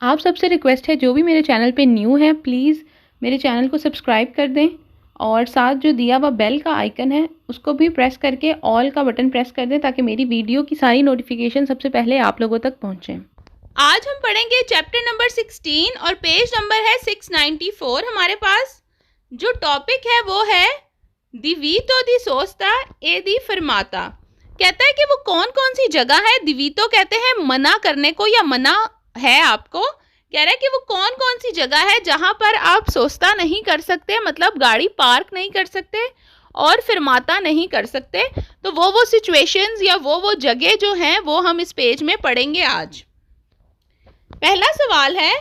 आप सबसे रिक्वेस्ट है, जो भी मेरे चैनल पे न्यू है प्लीज़ मेरे चैनल को सब्सक्राइब कर दें और साथ जो दिया हुआ बेल का आइकन है उसको भी प्रेस करके ऑल का बटन प्रेस कर दें ताकि मेरी वीडियो की सारी नोटिफिकेशन सबसे पहले आप लोगों तक पहुंचे। आज हम पढ़ेंगे चैप्टर नंबर 16 और पेज नंबर है 694। हमारे पास जो टॉपिक है वो है दिवीतो दी सोचता ए दी फरमाता। कहता है कि वो कौन कौन सी जगह है। दिवीतो कहते हैं मना करने को या मना है आपको। कह रहा है कि वो कौन कौन सी जगह है जहां पर आप सोचता नहीं कर सकते, मतलब गाड़ी पार्क नहीं कर सकते और फरमाता नहीं कर सकते। तो वो सिचुएशंस या वो जगह जो हैं वो हम इस पेज में पढ़ेंगे आज। पहला सवाल है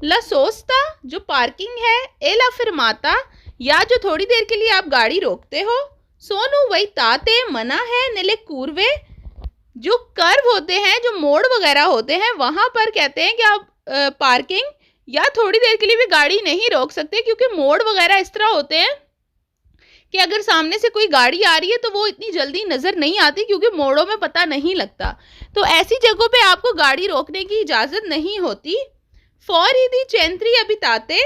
ला सोस्ता जो पार्किंग है, ए ला फरमाता या जो थोड़ी देर के लिए आप गाड़ी रोकते हो, सोनू वही ताते मना है नेले कूरवे जो कर्व होते हैं, जो मोड़ वगैरह होते हैं वहां पर कहते हैं कि आप पार्किंग या थोड़ी देर के लिए भी गाड़ी नहीं रोक सकते, क्योंकि मोड़ वगैरह इस तरह होते हैं कि अगर सामने से कोई गाड़ी आ रही है तो वो इतनी जल्दी नज़र नहीं आती क्योंकि मोड़ों में पता नहीं लगता। तो ऐसी जगहों पे आपको गाड़ी रोकने की इजाज़त नहीं होती। फौरीदी चेंत्री अबिताते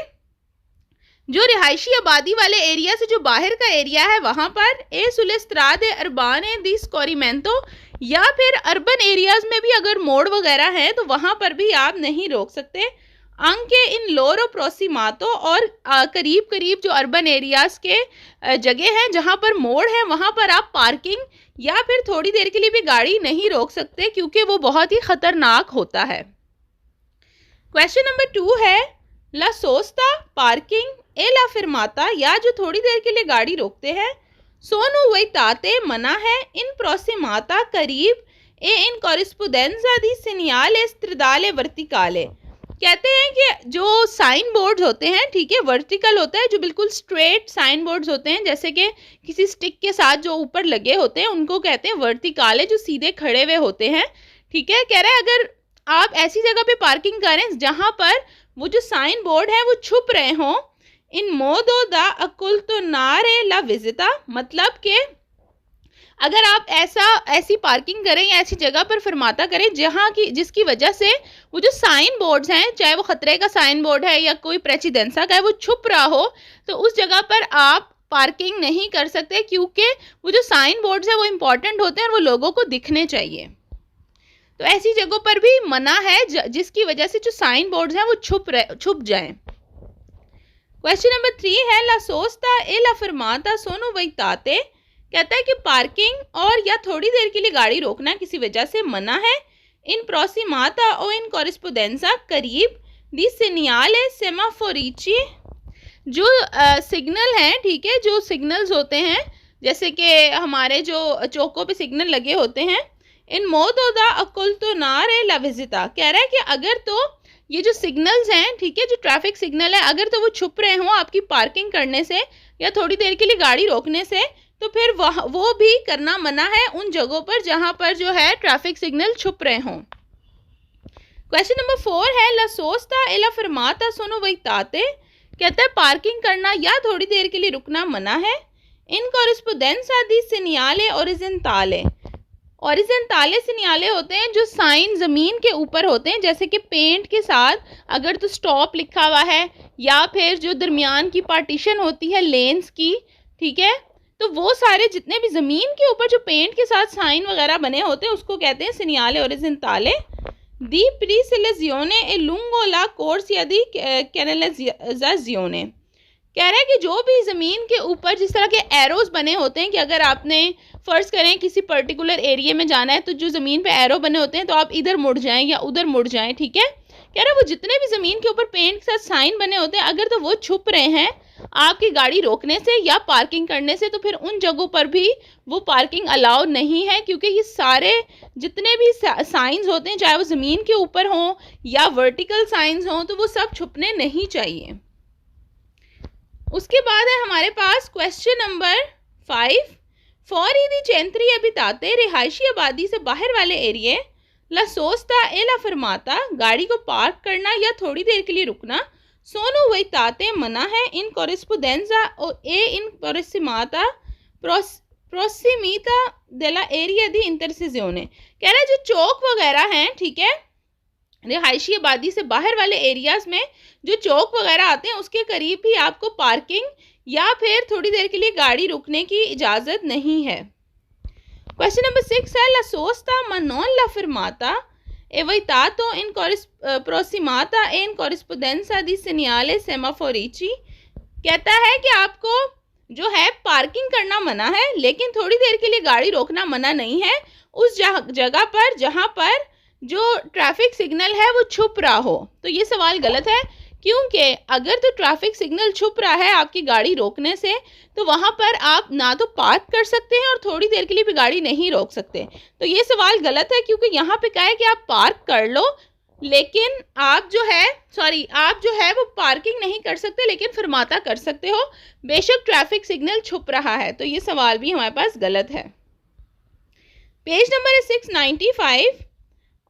जो रिहायशी आबादी वाले एरिया से जो बाहर का एरिया है वहाँ पर, ए सुलेस्त्राद अरबान दी स्कोरीमेंतो या फिर अर्बन एरियाज़ में भी अगर मोड़ वगैरह हैं तो वहाँ पर भी आप नहीं रोक सकते। अंके इन लोरो प्रोसीमातो और करीब करीब जो अर्बन एरियाज़ के जगह हैं जहाँ पर मोड़ है वहाँ पर आप पार्किंग या फिर थोड़ी देर के लिए भी गाड़ी नहीं रोक सकते क्योंकि वो बहुत ही ख़तरनाक होता है। क्वेश्चन नंबर 2 है ला सोस्ता पार्किंग ए ला फरमाता या जो थोड़ी देर के लिए गाड़ी रोकते हैं, सोनू वही ताते मना है इन प्रोसीमाता करीब ए इन कॉरिस्पोंडेंजा दी सिनियाले स्त्रिदाले वर्टिकाले। कहते हैं कि जो साइन बोर्ड्स होते हैं, ठीक है, वर्टिकल होता है, जो बिल्कुल स्ट्रेट साइन बोर्ड्स होते हैं जैसे कि किसी स्टिक के साथ जो ऊपर लगे होते हैं उनको कहते हैं वर्टिकाले, जो सीधे खड़े हुए होते हैं। ठीक है, कह रहा है अगर आप ऐसी जगह पे पार्किंग करें जहां पर वो जो साइन बोर्ड है वो छुप रहे हों, इन मोदो दा अकुल तो नारे ला विजिता, मतलब कि अगर आप ऐसी पार्किंग करें या ऐसी जगह पर फरमाता करें जहाँ की जिसकी वजह से वो जो साइन बोर्ड्स हैं, चाहे वो खतरे का साइन बोर्ड है या कोई प्रेसिडेंसा का है, वो छुप रहा हो, तो उस जगह पर आप पार्किंग नहीं कर सकते क्योंकि वो जो साइन बोर्ड्स हैं वो इम्पॉर्टेंट होते हैं और वो लोगों को दिखने चाहिए। तो ऐसी जगहों पर भी मना है जिसकी वजह से जो साइन बोर्ड्स हैं वो छुप जाएं। क्वेश्चन नंबर 3 है ला सोस्ता ए ला फरमाता सोनू वही ताते। कहता है कि पार्किंग और या थोड़ी देर के लिए गाड़ी रोकना किसी वजह से मना है। इन प्रोसीमाता और इन कॉरिस्पोंडेंसा करीब दी सिनियाले सेमाफोरिची जो सिग्नल हैं, ठीक है, जो सिग्नल्स होते हैं जैसे कि हमारे जो चौकों पे सिग्नल लगे होते हैं, इन मोदो दा अकुल तो नारे ला विजिता। कह रहा है कि अगर तो ये जो सिग्नल्स हैं, ठीक है, जो ट्रैफिक सिग्नल है, अगर तो वो छुप रहे हों आपकी पार्किंग करने से या थोड़ी देर के लिए गाड़ी रोकने से, तो फिर वो भी करना मना है उन जगहों पर जहां पर जो है ट्रैफिक सिग्नल छुप रहे हों। क्वेश्चन नंबर 4 है ला सोस्ता ए ला फरमाता सोनो वही ताते। कहता है पार्किंग करना या थोड़ी देर के लिए रुकना मना है। इन कॉरिस्पोंडेंसा दी सिनियाले ओरिजेंटाले। ओरिजेंटाले सिनियाले होते हैं जो साइन ज़मीन के ऊपर होते हैं, जैसे कि पेंट के साथ अगर तो स्टॉप लिखा हुआ है या फिर जो दरमियान की पार्टीशन होती है लेन्स की, ठीक है, तो वो सारे जितने भी ज़मीन के ऊपर जो पेंट के साथ साइन वगैरह बने होते हैं उसको कहते हैं सिनियाले ओरिजेंटाले। दी प्रीसिलेजियोने ए लुंगो ला कोर्स या दी कैनलाजियोने। कह रहा है कि जो भी ज़मीन के ऊपर जिस तरह के एरोज बने होते हैं कि अगर आपने फ़र्ज़ करें किसी पर्टिकुलर एरिया में जाना है तो जो ज़मीन पे एरो बने होते हैं तो आप इधर मुड़ जाएं या उधर मुड़ जाएं, ठीक है। कह रहा है वो जितने भी ज़मीन के ऊपर पेंट के साथ साइन बने होते हैं अगर तो वो छुप रहे हैं आपकी गाड़ी रोकने से या पार्किंग करने से, तो फिर उन जगहों पर भी वो पार्किंग अलाउ नहीं है क्योंकि ये सारे जितने भी साइंस होते हैं चाहे वो ज़मीन के ऊपर हों या वर्टिकल साइंस हों तो वो सब छुपने नहीं चाहिए। उसके बाद है हमारे पास क्वेश्चन नंबर 5। फौरीदी चेंत्री अबिताते रिहायशी आबादी से बाहर वाले एरिए ला सोस्ता ए ला फरमाता गाड़ी को पार्क करना या थोड़ी देर के लिए रुकना सोनो वही ताते मना है। इन कोरिस्पोंडेंजा और ए इन प्रोसिमाता प्रोसिमीता देला एरिया दी इंटरसेजियोने। कह रहा है जो चौक वगैरह हैं, ठीक है, रिहायशी आबादी से बाहर वाले एरियाज़ में जो चौक वगैरह आते हैं उसके करीब भी आपको पार्किंग या फिर थोड़ी देर के लिए गाड़ी रुकने की इजाज़त नहीं है। क्वेश्चन नंबर 6 है, ला सोस्ता ma non la fermata evitato in prosimata e in corrispondenza di segnale semaforici। कहता है कि आपको जो है पार्किंग करना मना है, लेकिन थोड़ी देर के लिए गाड़ी रोकना मना नहीं है उस जगह पर जहाँ पर जो ट्रैफिक सिग्नल है वो छुप रहा हो। तो ये सवाल गलत है, क्योंकि अगर तो ट्रैफिक सिग्नल छुप रहा है आपकी गाड़ी रोकने से, तो वहाँ पर आप ना तो पार्क कर सकते हैं और थोड़ी देर के लिए भी गाड़ी नहीं रोक सकते। तो ये सवाल गलत है, क्योंकि यहाँ पे कहा है कि आप पार्क कर लो, लेकिन आप जो है वो पार्किंग नहीं कर सकते, लेकिन फरमाता कर सकते हो, बेशक ट्रैफिक सिग्नल छुप रहा है। तो ये सवाल भी हमारे पास गलत है। पेज नंबर है 695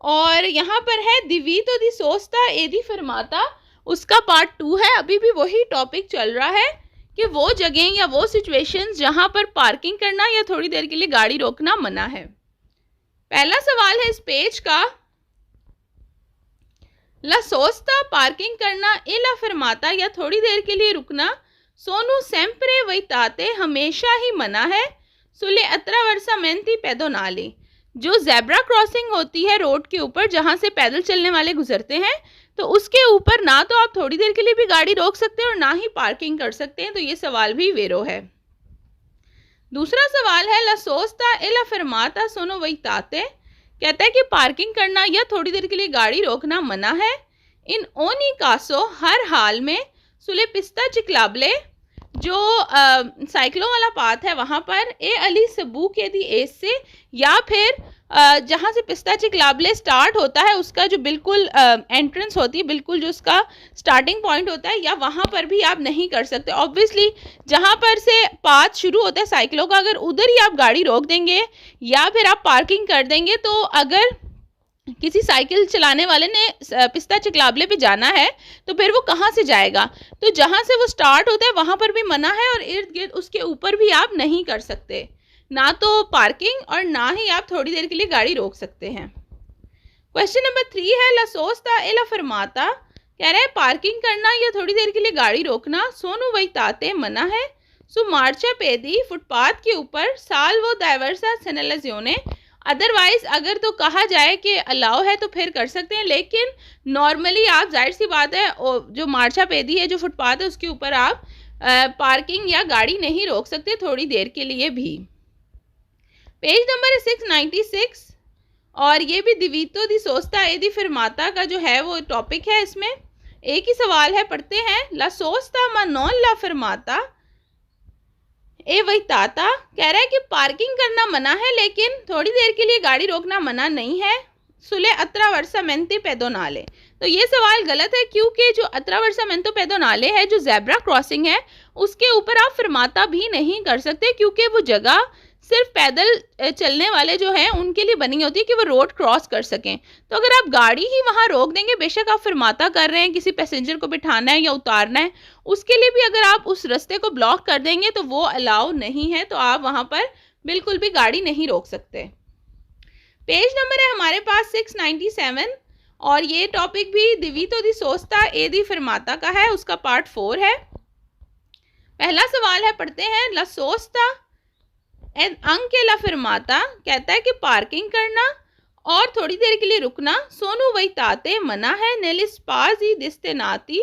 और यहाँ पर है दिवीतो दी सोस्ता ए दी फरमाता, उसका पार्ट 2 है। अभी भी वही टॉपिक चल रहा है कि वो जगह या वो सिचुएशंस जहाँ पर पार्किंग करना या थोड़ी देर के लिए गाड़ी रोकना मना है। पहला सवाल है इस पेज का, ला सोस्ता पार्किंग करना ए ला फरमाता या थोड़ी देर के लिए रुकना सोनू सेम्प्रे वैताते हमेशा ही मना है सुले अत्रावर्सामेंती पेदोनाले। जो जेब्रा क्रॉसिंग होती है रोड के ऊपर जहाँ से पैदल चलने वाले गुजरते हैं, तो उसके ऊपर ना तो आप थोड़ी देर के लिए भी गाड़ी रोक सकते हैं और ना ही पार्किंग कर सकते हैं। तो ये सवाल भी वेरो है। दूसरा सवाल है, ला सोस्ता ए ला फरमाता सोनो वैताते, कहता है कि पार्किंग करना या थोड़ी देर के लिए गाड़ी रोकना मना है इन ओनी कासो हर हाल में सुले पिस्ता चिकलाबले, जो साइक्लों वाला पाथ है वहाँ पर ए अली सबू के दी एज से, या फिर जहाँ से पिस्ता चिकलाबले स्टार्ट होता है उसका जो बिल्कुल एंट्रेंस होती है, बिल्कुल जो उसका स्टार्टिंग पॉइंट होता है, या वहाँ पर भी आप नहीं कर सकते। ऑब्वियसली जहाँ पर से पाथ शुरू होता है साइक्लों का, अगर उधर ही आप गाड़ी रोक देंगे या फिर आप पार्किंग कर देंगे, तो अगर किसी साइकिल चलाने वाले ने पिस्ता चिकलाबले पे जाना है तो फिर वो कहाँ से जाएगा। तो जहाँ से वो स्टार्ट होता है वहाँ पर भी मना है और इर्द गिर्द उसके ऊपर भी आप नहीं कर सकते, ना तो पार्किंग और ना ही आप थोड़ी देर के लिए गाड़ी रोक सकते हैं। क्वेश्चन नंबर 3 है, ला सोस्ता ए ला फरमाता, कह रहा है पार्किंग करना या थोड़ी देर के लिए गाड़ी रोकना सोनू वैताते मना है सो मार्चा पेदी फुटपाथ के ऊपर साल वो डाइवर्सा सेनलाजियोने। अदरवाइज अगर तो कहा जाए कि अलाउ है तो फिर कर सकते हैं, लेकिन नॉर्मली आप जाहिर सी बात है जो मार्चा पेदी है, जो फुटपाथ है, उसके ऊपर आप पार्किंग या गाड़ी नहीं रोक सकते थोड़ी देर के लिए भी। पेज नंबर है 696 और ये भी दिवीतो दी सोस्ता ए दी फरमाता का जो है वो टॉपिक है। इसमें एक ही सवाल है, पढ़ते हैं। ला सोस्ता मा नॉन ला फरमाता ए वैताता, कह रहा है कि पार्किंग करना मना है लेकिन थोड़ी देर के लिए गाड़ी रोकना मना नहीं है सुले अत्रावर्सामेंती पेदोनाले। तो ये सवाल गलत है, क्योंकि जो अत्रावर्सामेंतो पेदोनाले है, जो जेब्रा क्रॉसिंग है, उसके ऊपर आप फरमाता भी नहीं कर सकते, क्योंकि वो जगह सिर्फ पैदल चलने वाले जो हैं उनके लिए बनी होती है कि वो रोड क्रॉस कर सकें। तो अगर आप गाड़ी ही वहाँ रोक देंगे, बेशक आप फरमाता कर रहे हैं, किसी पैसेंजर को बिठाना है या उतारना है, उसके लिए भी अगर आप उस रास्ते को ब्लॉक कर देंगे तो वो अलाउ नहीं है, तो आप वहाँ पर बिल्कुल भी गाड़ी नहीं रोक सकते। पेज नंबर है हमारे पास 697 और ये टॉपिक भी दिवीतो दी सोस्ता ए दी फरमाता का है, उसका पार्ट 4 है। पहला सवाल है, पढ़ते हैं। ला सोस्ता अंके ला फरमाता, कहता है कि पार्किंग करना और थोड़ी देर के लिए रुकना सोनू वैताते मना है नेलिस पाजी दिस्तेनाती,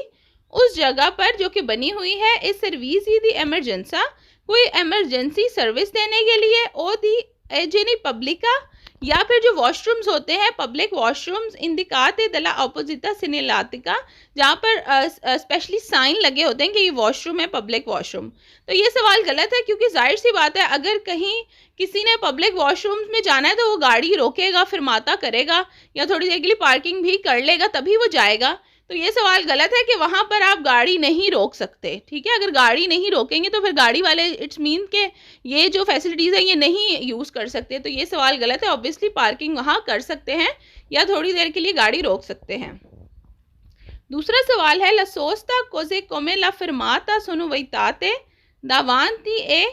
उस जगह पर जो कि बनी हुई है इस सर्विस दी एमरजेंसा, कोई एमरजेंसी सर्विस देने के लिए, ओ दी एजेनी पब्लिका, या फिर जो वॉशरूम्स होते हैं पब्लिक वॉशरूम्स इंदिकाते दला ऑपोजिटा सिनेलातिका, जहाँ पर स्पेशली साइन लगे होते हैं कि ये वॉशरूम है पब्लिक वॉशरूम। तो ये सवाल गलत है, क्योंकि जाहिर सी बात है अगर कहीं किसी ने पब्लिक वॉशरूम्स में जाना है तो वो गाड़ी रोकेगा, फरमाता करेगा या थोड़ी देर के लिए पार्किंग भी कर लेगा, तभी वो जाएगा। तो ये सवाल गलत है कि वहाँ पर आप गाड़ी नहीं रोक सकते। ठीक है, अगर गाड़ी नहीं रोकेंगे तो फिर गाड़ी वाले इट्स मीन के ये जो फैसिलिटीज़ है ये नहीं यूज़ कर सकते। तो ये सवाल गलत है। ऑब्वियसली पार्किंग वहाँ कर सकते हैं या थोड़ी देर के लिए गाड़ी रोक सकते हैं। दूसरा सवाल है, ला सोस्ता कोजे कोमे ला फरमाता सोनो वैताते दावांती ए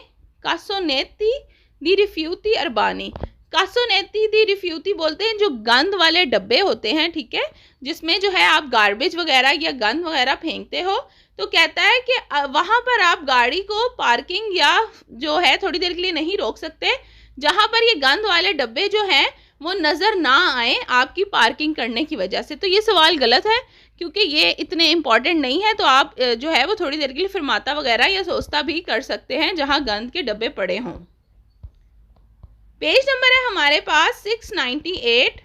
कासोनेती दी रिफ्यूती अरबानी, कासोनेती दी रिफ्यूती बोलते हैं जो गंद वाले डब्बे होते हैं, ठीक है, जिसमें जो है आप गार्बेज वगैरह या गंद वगैरह फेंकते हो। तो कहता है कि वहाँ पर आप गाड़ी को पार्किंग या जो है थोड़ी देर के लिए नहीं रोक सकते, जहाँ पर ये गंद वाले डब्बे जो हैं वो नज़र ना आए आपकी पार्किंग करने की वजह से। तो ये सवाल गलत है क्योंकि ये इतने इम्पॉर्टेंट नहीं है। तो आप जो है वो थोड़ी देर के लिए फरमाता वगैरह या सोचता भी कर सकते हैं जहाँ गंद के डब्बे पड़े हों। पेज नंबर है हमारे पास 698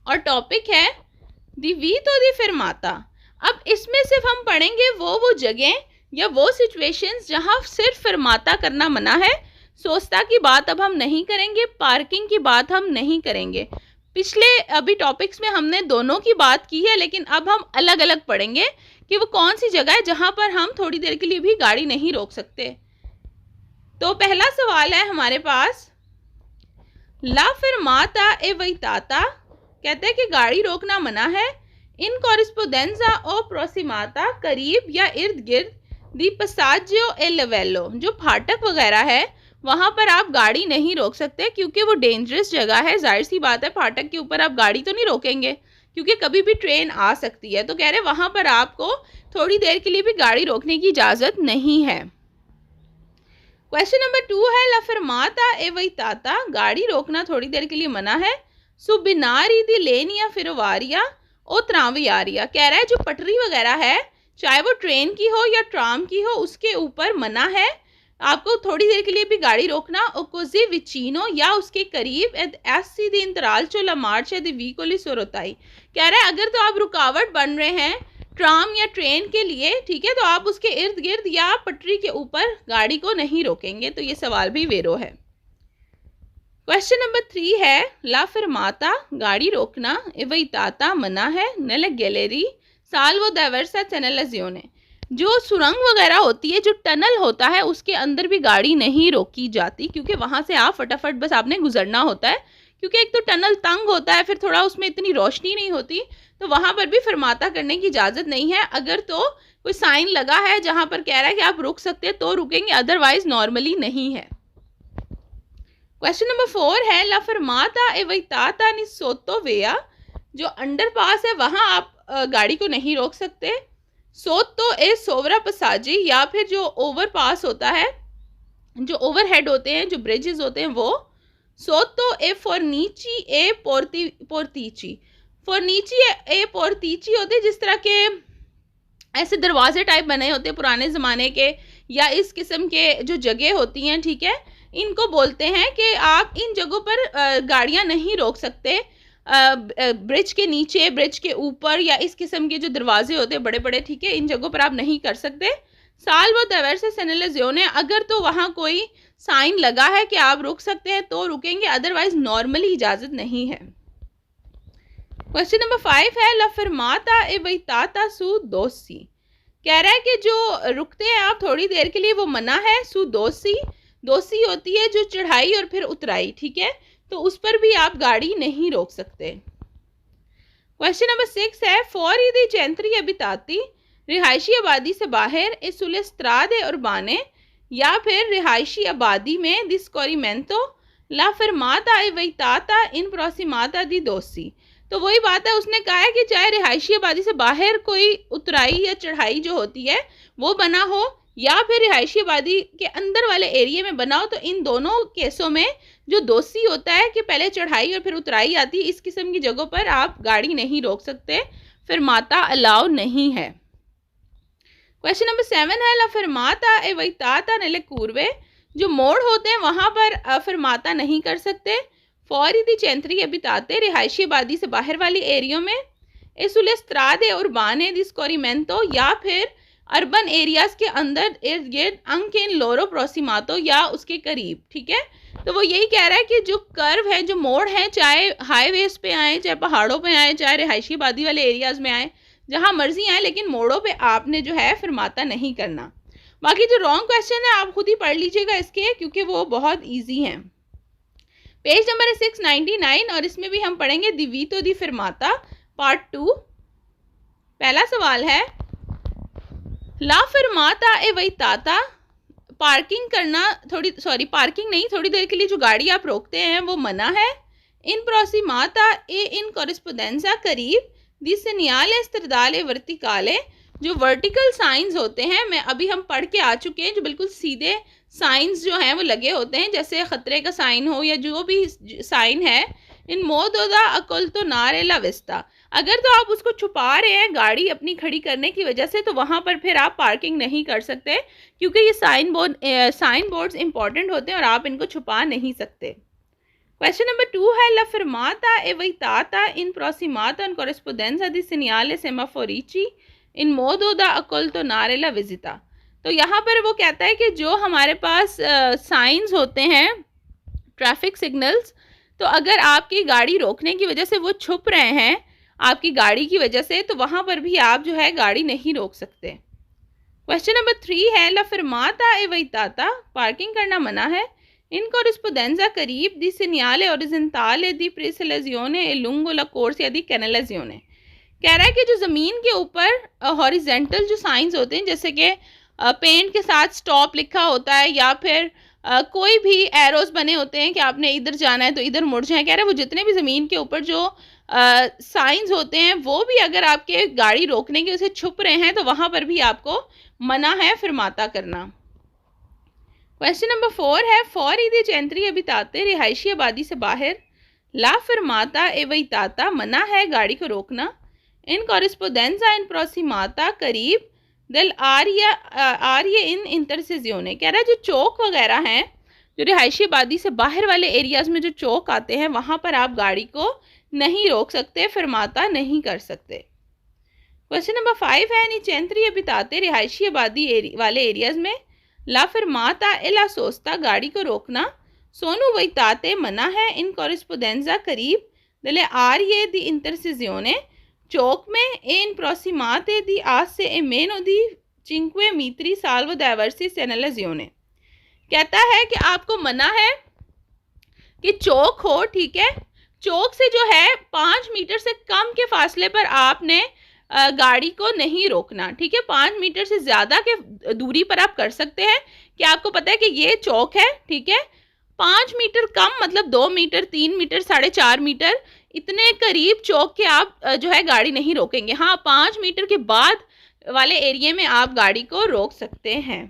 और टॉपिक है दी वीतो दी फरमाता। अब इसमें सिर्फ हम पढ़ेंगे वो जगह या वो सिचुएशंस जहाँ सिर्फ फरमाता करना मना है। सोचता की बात अब हम नहीं करेंगे, पार्किंग की बात हम नहीं करेंगे। पिछले अभी टॉपिक्स में हमने दोनों की बात की है, लेकिन अब हम अलग अलग पढ़ेंगे कि वो कौन सी जगह है जहाँ पर हम थोड़ी देर के लिए भी गाड़ी नहीं रोक सकते। तो पहला सवाल है हमारे पास, ला फरमाता ए वैताता, कहते हैं कि गाड़ी रोकना मना है। इन कॉरिस्पोंडेंजा ओ प्रोसिमाता, करीब या इर्द गिर्द दी पसाजियो ए लेवेलो, जो फाटक वगैरह है वहाँ पर आप गाड़ी नहीं रोक सकते क्योंकि वो डेंजरस जगह है। जाहिर सी बात है फाटक के ऊपर आप गाड़ी तो नहीं रोकेंगे क्योंकि कभी भी ट्रेन आ सकती है। तो कह रहे वहाँ पर आपको थोड़ी देर के लिए भी गाड़ी रोकने की इजाज़त नहीं है। क्वेश्चन नंबर 2 है, ला फरमाता ए वैताता, गाड़ी रोकना थोड़ी देर के लिए मना है। सुबिनारी दी लेनिया फिरवारिया ओ त्रावियारिया, कह रहा है जो पटरी वगैरह है चाहे वो ट्रेन की हो या ट्राम की हो उसके ऊपर मना है आपको थोड़ी देर के लिए भी गाड़ी रोकना। ओकोजी विचिनो, या उसके करीब एसी दी इंतरालचो ला मार्च दी वीकोली सोरोताई, कह रहा है अगर तो आप रुकावट बन रहे हैं ट्राम या ट्रेन के लिए, ठीक है, तो आप उसके इर्द गिर्द या पटरी के ऊपर गाड़ी को नहीं रोकेंगे। तो ये सवाल भी वेरो है। क्वेश्चन नंबर 3 है, ला फरमाता, गाड़ी रोकना एवैताता मना है। नल गैलरी साल्वो डावर्सा चैनलाजियोने, जो सुरंग वगैरह होती है, जो टनल होता है उसके अंदर भी गाड़ी नहीं रोकी जाती क्योंकि वहाँ से आप फटाफट बस आपने गुजरना होता है। क्योंकि एक तो टनल तंग होता है, फिर थोड़ा उसमें इतनी रोशनी नहीं होती, तो वहाँ पर भी फरमाता करने की इजाज़त नहीं है। अगर तो कोई साइन लगा है जहाँ पर कह रहा है कि आप रुक सकते हैं तो रुकेंगे, अदरवाइज नॉर्मली नहीं है। क्वेश्चन नंबर 4 है, ला फरमाता ए वैताता नि सोतो वेया, जो अंडर पास है वहाँ आप गाड़ी को नहीं रोक सकते। सोतो ए सोवरा पसाजी, या फिर जो ओवर पास होता है, जो ओवरहेड होते हैं, जो ब्रिजेस होते हैं वो। सोतो ए फोर्नीची ए पोर्तीची, फोर्नीची ए पोर्तीची होते हैं जिस तरह के ऐसे दरवाजे टाइप बने होते हैं पुराने ज़माने के, या इस किस्म के जो जगह होती हैं, ठीक है, इनको बोलते हैं कि आप इन जगहों पर गाड़ियाँ नहीं रोक सकते। ब्रिज के नीचे, ब्रिज के ऊपर, या इस किस्म के जो दरवाजे होते हैं बड़े बड़े, ठीक है, इन जगहों पर आप नहीं कर सकते। साल वो दवर्से सेनेलजियोने, अगर तो वहाँ कोई साइन लगा है कि आप रुक सकते हैं तो रुकेंगे, अदरवाइज नॉर्मली इजाज़त नहीं है। क्वेश्चन नंबर 5 है, ला फरमाता ए वैताता सु दोसी, कह रहा है कि जो रुकते हैं आप थोड़ी देर के लिए वो मना है। सु दोसी, दोसी होती है जो चढ़ाई और फिर उतराई, ठीक है, तो उस पर भी आप गाड़ी नहीं रोक सकते। क्वेश्चन नंबर 6 है, फौरी दी चैंत्री अबिताती, रिहायशी आबादी से बाहर ए सुलेस्त्रादे उर्बाने, या फिर रिहायशी आबादी में दिस्कोरिमेंतो ला फरमाता ए वैताता इन प्रोसिमाता दी दोसी। तो वही बात है, उसने कहा है कि चाहे रिहायशी आबादी से बाहर कोई उतराई या चढ़ाई जो होती है वो बना हो या फिर रिहायशी आबादी के अंदर वाले एरिया में बना हो, तो इन दोनों केसों में जो दोषी होता है कि पहले चढ़ाई और फिर उतराई आती है, इस किस्म की जगहों पर आप गाड़ी नहीं रोक सकते, फरमाता अलाउ नहीं है। क्वेश्चन नंबर 7 है, ला फरमाता ए वैताता नेले कूर्वे, जो मोड़ होते हैं वहाँ पर फरमाता नहीं कर सकते। फौरी दी चैंत्री अबिताते, रिहायशी आबादी से बाहर वाली एरियो में। एसुलेस्त्रादे उर्बाने दिस्कोरिमेंतो, या फिर अर्बन एरियाज के अंदर इर्द गिर्द अंकेन लोरो प्रोसिमातो, या उसके करीब, ठीक है। तो वो यही कह रहा है कि जो कर्व है, जो मोड़ है, चाहे हाईवेज पे आए, चाहे पहाड़ों पे आए, चाहे रिहायशी आबादी वाले एरियाज में आए, जहाँ मर्जी आए, लेकिन मोड़ों पे आपने जो है फरमाता नहीं करना। बाकी जो रॉन्ग क्वेश्चन है आप खुद ही पढ़ लीजिएगा इसके, क्योंकि वो बहुत ईजी हैं। पेज नंबर है 699 और इसमें भी हम पढ़ेंगे दी वीतो दी फरमाता पार्ट 2। पहला सवाल है, ला फरमाता ए वैताता पार्किंग नहीं, थोड़ी देर के लिए जो गाड़ी आप रोकते हैं वो मना है। इन प्रोसिमाता ए इन कॉरेस्पोंडेंसा करीब दी सेनियाले स्ट्रदाले वर्टिकाले, जो वर्टिकल साइंस होते हैं, मैं अभी हम पढ़ के आ चुके हैं, जो बिल्कुल सीधे साइंस जो हैं वो लगे होते हैं, जैसे ख़तरे का साइन हो या जो भी साइन है। इन मोदोदा अकुल तो नारे ला विस्ता, अगर तो आप उसको छुपा रहे हैं गाड़ी अपनी खड़ी करने की वजह से, तो वहाँ पर फिर आप पार्किंग नहीं कर सकते, क्योंकि ये साइन बोर्ड्स इंपॉर्टेंट होते हैं और आप इनको छुपा नहीं सकते। क्वेश्चन नंबर 2 है ला फर्माता e वेitata in prosimata in corrispondenza di segnale semaforici in modo da occulto nare la visita। तो यहाँ पर वो कहता है कि जो हमारे पास साइंस होते हैं, ट्रैफिक सिग्नल्स, तो अगर आपकी गाड़ी रोकने की वजह से वो छुप रहे हैं आपकी गाड़ी की वजह से, तो वहाँ पर भी आप जो है गाड़ी नहीं रोक सकते। क्वेश्चन नंबर 3 है ला फर्माता e वेitata, पार्किंग करना मना है, इन कॉरेस्पोंडेंजा करीब दी सेनियाले ओरिजेंटाले दी प्रेसलेजियोने ए लुंगो ला कोर्स या दी कैनलेजियोने। कह रहा है कि जो ज़मीन के ऊपर हॉरिजेंटल जो साइंस होते हैं, जैसे कि पेंट के साथ स्टॉप लिखा होता है, या फिर कोई भी एरोज बने होते हैं कि आपने इधर जाना है तो इधर मुड़ जाए, कह रहा है वो जितने भी ज़मीन के ऊपर जो साइंस होते हैं वो भी अगर आपके गाड़ी रोकने के उसे छुप रहे हैं, तो वहाँ पर भी आपको मना है फरमाता करना। क्वेश्चन नंबर 4 है फॉर ईदी चैंत्री अबिताते, रिहायशी आबादी से बाहर, ला फरमाता ए वेitata, मना है गाड़ी को रोकना, इन कॉरेस्पोंडेंजा इन प्रोसिमाता करीब दिल आर्य इन इंटरसेजियोने। कह रहा है जो चौक वगैरह हैं, जो रिहायशी आबादी से बाहर वाले एरियाज़ में जो चौक आते हैं, वहाँ पर आप गाड़ी को नहीं रोक सकते, फरमाता नहीं कर सकते। क्वेश्चन नंबर 5 है नी चैंत्री अबिताते, रिहायशी आबादी वाले एरियाज़ में, ला फरमाता ए ला सोस्ता, गाड़ी को रोकना, सोनू वेitata, मना है, इन कॉरेस्पोंडेंजा करीब दले आर्य दी इंटरसेजियोने, चौक में, ए इन प्रोसिमाते दी आज से ए मेनो दी चिंक्वे मीत्री साल्वो डाइवर्सी सेनलेजियोने। कहता है कि आपको मना है कि चौक हो, ठीक है, चौक से जो है 5 मीटर से कम के फासले पर आपने गाड़ी को नहीं रोकना, ठीक है। 5 मीटर से ज़्यादा के दूरी पर आप कर सकते हैं कि आपको पता है कि ये चौक है, ठीक है। 5 मीटर कम मतलब 2 मीटर, 3 मीटर, 4.5 मीटर, इतने करीब चौक के आप जो है गाड़ी नहीं रोकेंगे। हाँ, 5 मीटर के बाद वाले एरिया में आप गाड़ी को रोक सकते हैं।